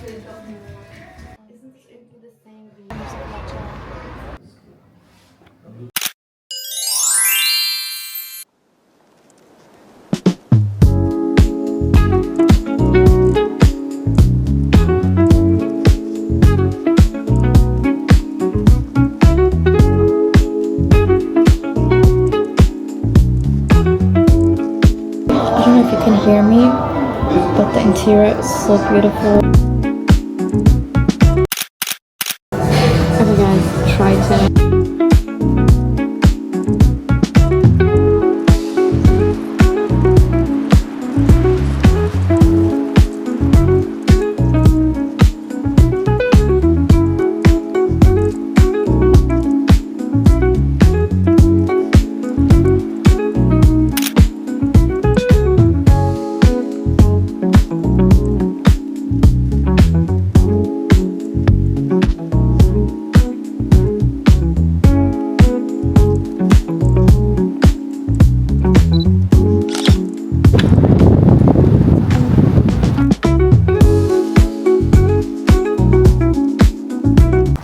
Isn't this irgendwie the same wie Matcha? I don't know if you can hear me, but the interior is so beautiful. Okay guys, try to.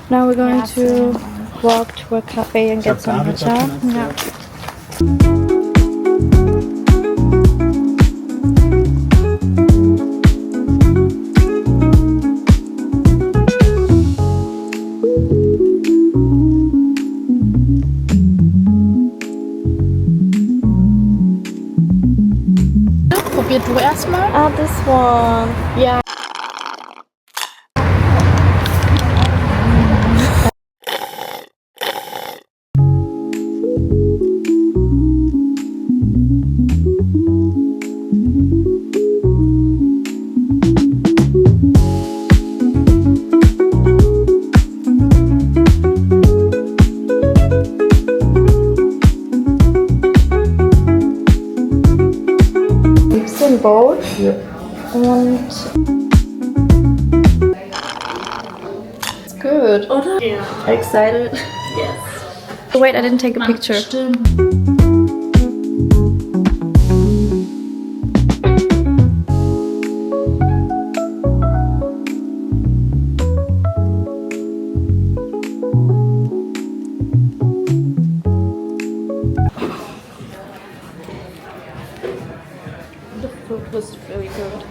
Now we're going to walk to a cafe and get some matcha. Yeah. Probier du erstmal. Ah, this one. Ja. Boat und it's good. Oder? Ja. Excited. Yes. Oh, wait, I didn't take a picture. Stimmt. The food was really good.